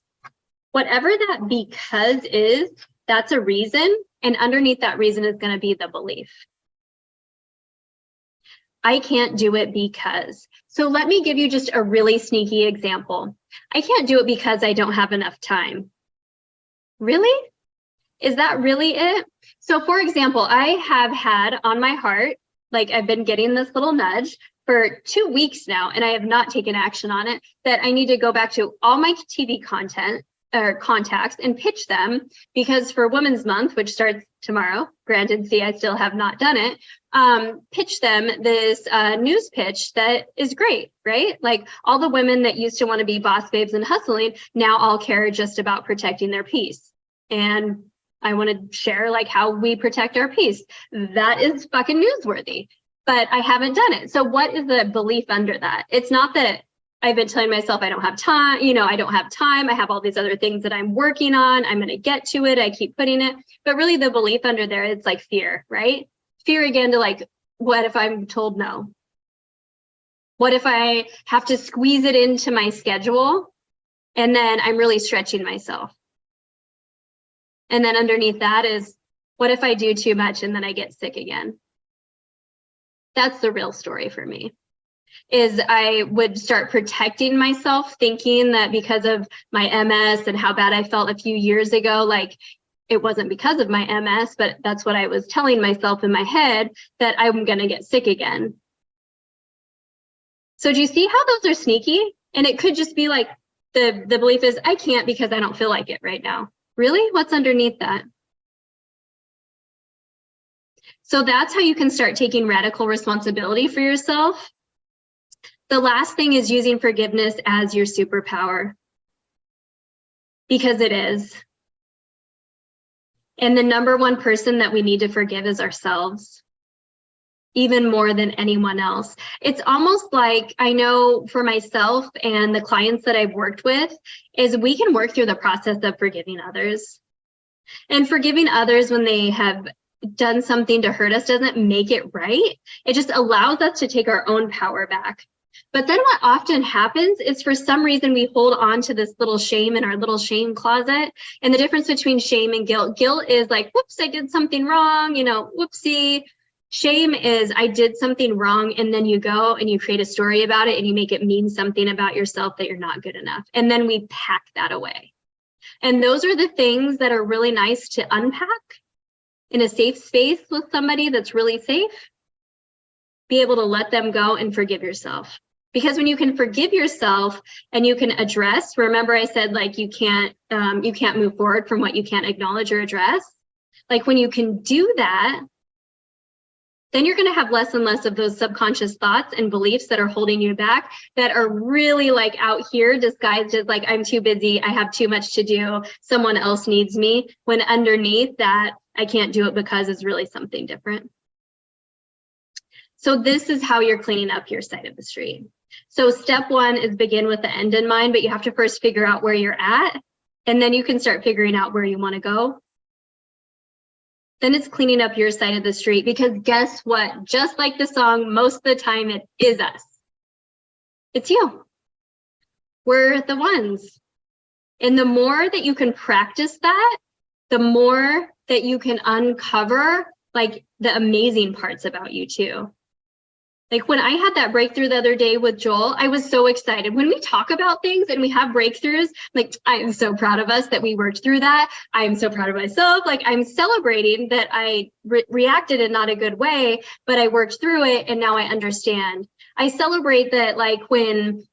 Speaker 2: whatever that because is, that's a reason. And underneath that reason is going to be the belief. I can't do it because. So let me give you just a really sneaky example. I can't do it because I don't have enough time. Really? Is that really it? So for example, I have had on my heart, like I've been getting this little nudge for 2 weeks now, and I have not taken action on it, that I need to go back to all my TV content or contacts and pitch them, because for Women's Month, which starts tomorrow, granted, see, I still have not done it, pitch them this news pitch that is great, right? Like all the women that used to want to be boss babes and hustling now all care just about protecting their peace. And I want to share like how we protect our peace. That is fucking newsworthy, but I haven't done it. So what is the belief under that? It's not that I've been telling myself I don't have time, I don't have time. I have all these other things that I'm working on. I'm going to get to it. I keep putting it. But really the belief under there, it's like fear, right? Fear again to like, what if I'm told no? What if I have to squeeze it into my schedule and then I'm really stretching myself? And then underneath that is, what if I do too much and then I get sick again? That's the real story for me. Is I would start protecting myself, thinking that because of my MS and how bad I felt a few years ago, like it wasn't because of my MS, but that's what I was telling myself in my head, that I'm going to get sick again. So do you see how those are sneaky? And it could just be like the belief is, I can't because I don't feel like it right now. Really? What's underneath that? So that's how you can start taking radical responsibility for yourself. The last thing is using forgiveness as your superpower, because it is. And the number one person that we need to forgive is ourselves, even more than anyone else. It's almost like, I know for myself and the clients that I've worked with, is we can work through the process of forgiving others. And forgiving others when they have done something to hurt us doesn't make it right. It just allows us to take our own power back. But then what often happens is, for some reason, we hold on to this little shame in our little shame closet. And the difference between shame and guilt is like, whoops, I did something wrong, whoopsie. Shame is, I did something wrong, and then you go and you create a story about it and you make it mean something about yourself that you're not good enough. And then we pack that away. And those are the things that are really nice to unpack in a safe space with somebody that's really safe. Be able to let them go and forgive yourself. Because when you can forgive yourself and you can address, remember I said like you can't move forward from what you can't acknowledge or address. Like when you can do that, then you're going to have less and less of those subconscious thoughts and beliefs that are holding you back, that are really like out here disguised as like, I'm too busy, I have too much to do, someone else needs me, when underneath that, I can't do it because is really something different. So this is how you're cleaning up your side of the street. So step one is begin with the end in mind, but you have to first figure out where you're at, and then you can start figuring out where you want to go. Then it's cleaning up your side of the street, because guess what? Just like the song, most of the time it is us. It's you. We're the ones. And the more that you can practice that, the more that you can uncover like the amazing parts about you too. Like when I had that breakthrough the other day with Joel, I was so excited. When we talk about things and we have breakthroughs, like I am so proud of us that we worked through that. I am so proud of myself. Like I'm celebrating that I reacted in not a good way, but I worked through it and now I understand. I celebrate that, like when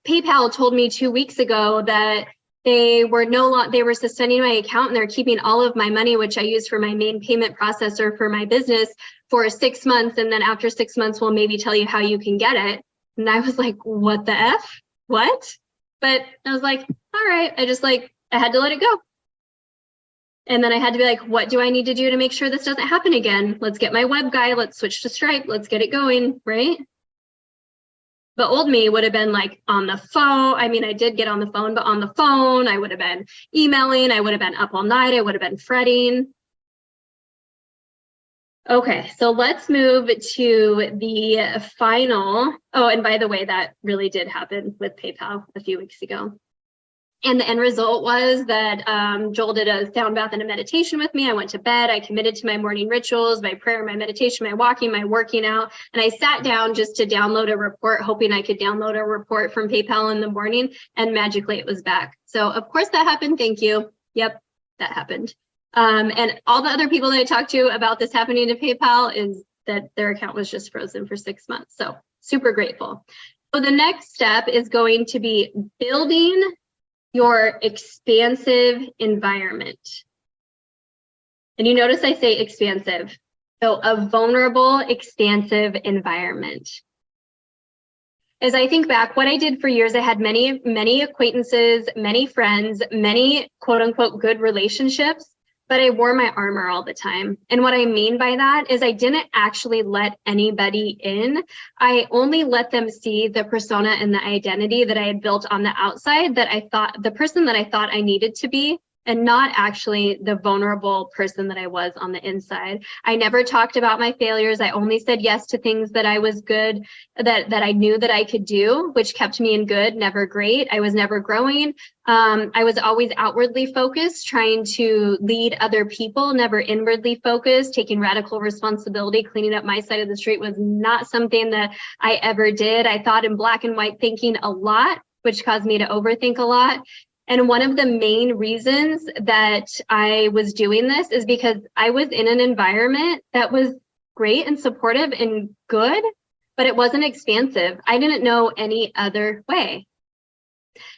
Speaker 2: PayPal told me 2 weeks ago that they were suspending my account and they're keeping all of my money, which I use for my main payment processor for my business, for 6 months. And then after 6 months, we'll maybe tell you how you can get it. And I was like, what the F? What? But I was like, all right. I had to let it go. And then I had to be like, what do I need to do to make sure this doesn't happen again? Let's get my web guy. Let's switch to Stripe. Let's get it going, right? But old me would have been like on the phone. I mean, I did get on the phone, but on the phone, I would have been emailing. I would have been up all night. I would have been fretting. Okay, so let's move to the final. Oh, and by the way, that really did happen with PayPal a few weeks ago. And the end result was that Joel did a sound bath and a meditation with me. I went to bed. I committed to my morning rituals, my prayer, my meditation, my walking, my working out. And I sat down just to download a report, hoping I could download a report from PayPal in the morning. And magically it was back. So of course that happened. Thank you. Yep, that happened. And all the other people that I talked to about this happening to PayPal is that their account was just frozen for 6 months. So super grateful. So the next step is going to be building your expansive environment. And you notice I say expansive. So a vulnerable, expansive environment. As I think back, what I did for years, I had many acquaintances, many friends, many quote unquote good relationships, but I wore my armor all the time. And what I mean by that is I didn't actually let anybody in. I only let them see the persona and the identity that I had built on the outside, that I thought, the person that I thought I needed to be, and not actually the vulnerable person that I was on the inside. I never talked about my failures. I only said yes to things that I was good, that I knew that I could do, which kept me in good, never great. I was never growing. I was always outwardly focused, trying to lead other people, never inwardly focused. Taking radical responsibility, cleaning up my side of the street was not something that I ever did. I thought in black and white thinking a lot, which caused me to overthink a lot. And one of the main reasons that I was doing this is because I was in an environment that was great and supportive and good, but it wasn't expansive. I didn't know any other way.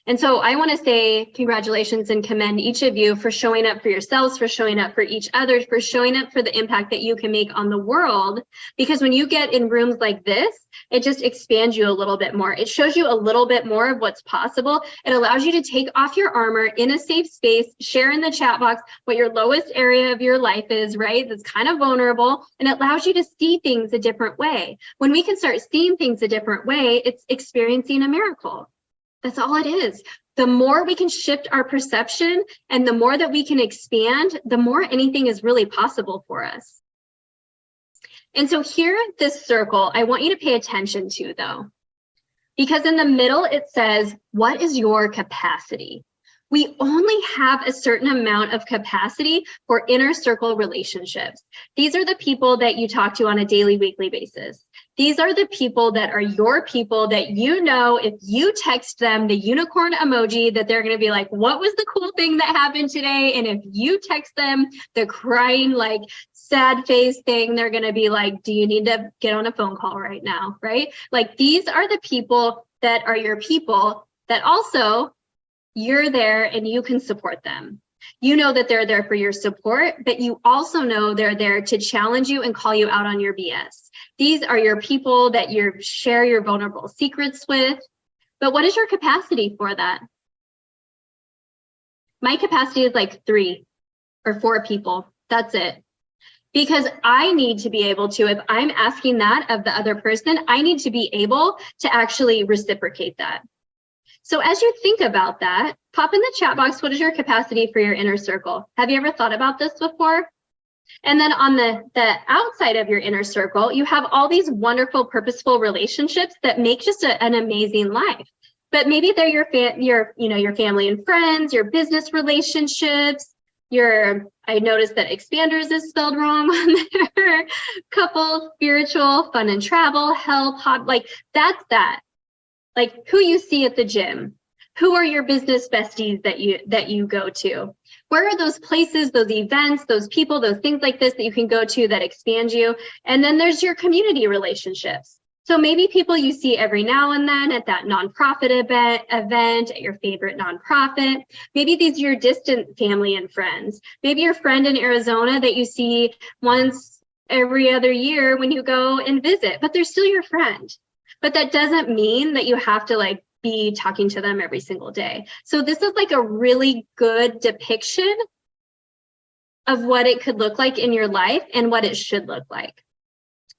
Speaker 2: And so I want to say congratulations and commend each of you for showing up for yourselves, for showing up for each other, for showing up for the impact that you can make on the world. Because when you get in rooms like this, it just expands you a little bit more. It shows you a little bit more of what's possible. It allows you to take off your armor in a safe space, share in the chat box what your lowest area of your life is, right? That's kind of vulnerable, and it allows you to see things a different way. When we can start seeing things a different way, it's experiencing a miracle. That's all it is. The more we can shift our perception and the more that we can expand, the more anything is really possible for us. And so here, this circle, I want you to pay attention to though, because in the middle, it says, what is your capacity? We only have a certain amount of capacity for inner circle relationships. These are the people that you talk to on a daily, weekly basis. These are the people that are your people that you know, if you text them the unicorn emoji, that they're going to be like, what was the cool thing that happened today? And if you text them the crying, like sad face thing, they're going to be like, do you need to get on a phone call right now? Right? Like these are the people that are your people that also you're there and you can support them. You know that they're there for your support, but you also know they're there to challenge you and call you out on your BS. These are your people that you share your vulnerable secrets with. But what is your capacity for that? My capacity is like 3 or 4 people. That's it. Because I need to be able to, if I'm asking that of the other person, I need to be able to actually reciprocate that. So as you think about that, pop in the chat box, what is your capacity for your inner circle? Have you ever thought about this before? And then on the outside of your inner circle, you have all these wonderful, purposeful relationships that make just an amazing life. But maybe they're your family and friends, your business relationships, I noticed that expanders is spelled wrong on there, couple, spiritual, fun and travel, health, hot, like that's that. Like who you see at the gym, who are your business besties that you go to? Where are those places, those events, those people, those things like this that you can go to that expand you? And then there's your community relationships. So maybe people you see every now and then at that nonprofit event, at your favorite nonprofit. Maybe these are your distant family and friends. Maybe your friend in Arizona that you see once every other year when you go and visit, but they're still your friend. But that doesn't mean that you have to like be talking to them every single day. So this is like a really good depiction of what it could look like in your life and what it should look like.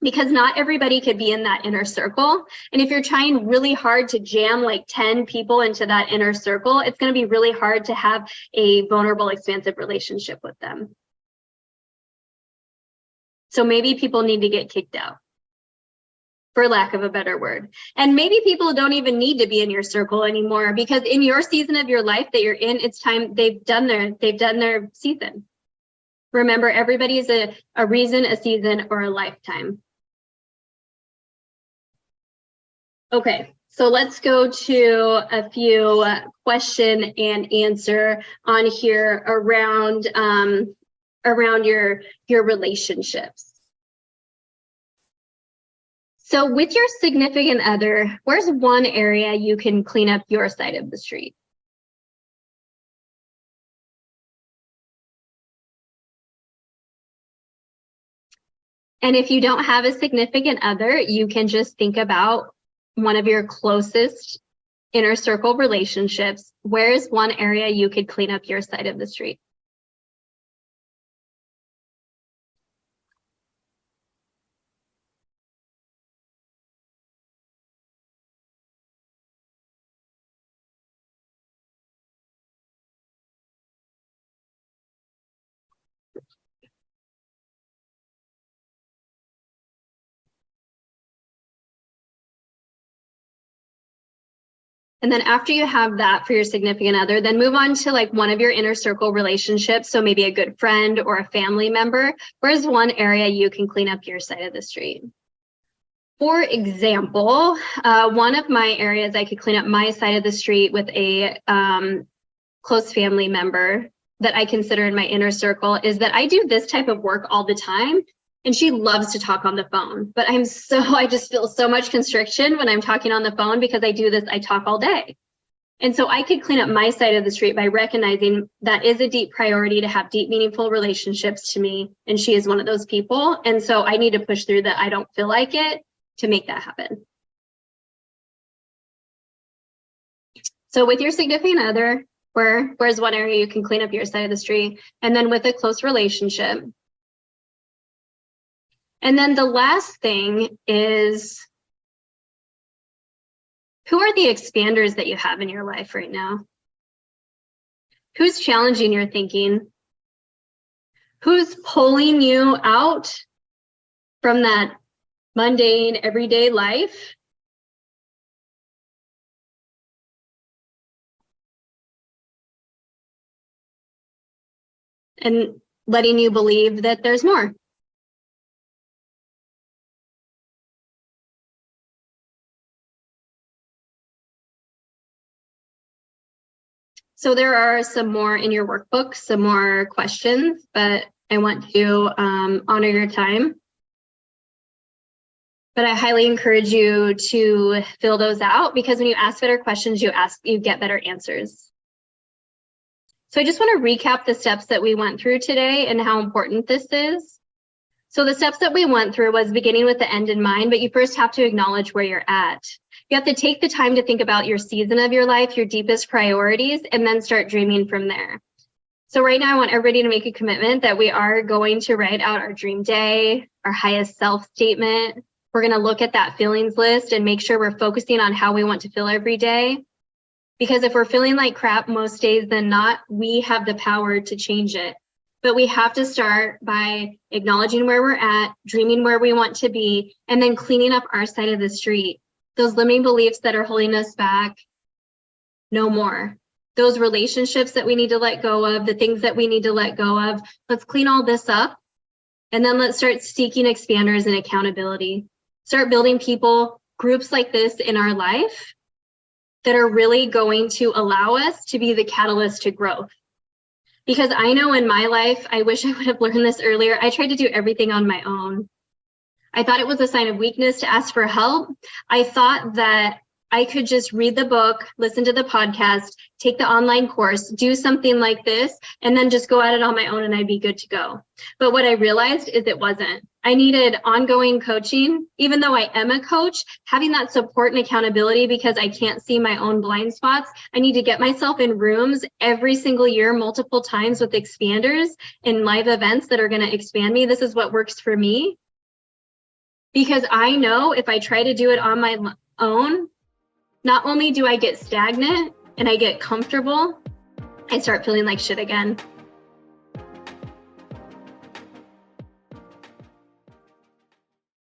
Speaker 2: Because not everybody could be in that inner circle. And if you're trying really hard to jam like 10 people into that inner circle, it's going to be really hard to have a vulnerable, expansive relationship with them. So maybe people need to get kicked out, for lack of a better word. And maybe people don't even need to be in your circle anymore, because in your season of your life that you're in, it's time they've done their season. Remember, everybody is a reason, a season, or a lifetime. Okay, so let's go to a few question and answer on here around your relationships. So with your significant other, where's one area you can clean up your side of the street? And if you don't have a significant other, you can just think about one of your closest inner circle relationships. Where is one area you could clean up your side of the street? And then after you have that for your significant other, then move on to like one of your inner circle relationships. So maybe a good friend or a family member. Where's one area you can clean up your side of the street? For example, one of my areas I could clean up my side of the street with a close family member that I consider in my inner circle is that I do this type of work all the time. And she loves to talk on the phone, but I just feel so much constriction when I'm talking on the phone because I do this, I talk all day. And so I could clean up my side of the street by recognizing that is a deep priority to have deep, meaningful relationships to me. And she is one of those people. And so I need to push through that I don't feel like it to make that happen. So with your significant other, where's one area you can clean up your side of the street? And then with a close relationship. And then the last thing is, who are the expanders that you have in your life right now? Who's challenging your thinking? Who's pulling you out from that mundane, everyday life? And letting you believe that there's more. So there are some more in your workbook, some more questions, but I want to honor your time. But I highly encourage you to fill those out, because when you ask better questions, you get better answers. So I just want to recap the steps that we went through today and how important this is. So the steps that we went through was beginning with the end in mind, but you first have to acknowledge where you're at. You have to take the time to think about your season of your life, your deepest priorities, and then start dreaming from there. So right now I want everybody to make a commitment that we are going to write out our dream day, our highest self statement. We're going to look at that feelings list and make sure we're focusing on how we want to feel every day. Because if we're feeling like crap most days than not, we have the power to change it. But we have to start by acknowledging where we're at, dreaming where we want to be, and then cleaning up our side of the street. Those limiting beliefs that are holding us back, no more. Those relationships that we need to let go of, the things that we need to let go of, let's clean all this up. And then let's start seeking expanders and accountability. Start building people, groups like this in our life that are really going to allow us to be the catalyst to growth. Because I know in my life, I wish I would have learned this earlier, I tried to do everything on my own. I thought it was a sign of weakness to ask for help. I thought that I could just read the book, listen to the podcast, take the online course, do something like this, and then just go at it on my own and I'd be good to go. But what I realized is it wasn't. I needed ongoing coaching. Even though I am a coach, having that support and accountability because I can't see my own blind spots, I need to get myself in rooms every single year, multiple times with expanders and live events that are going to expand me. This is what works for me. Because I know if I try to do it on my own, not only do I get stagnant and I get comfortable, I start feeling like shit again.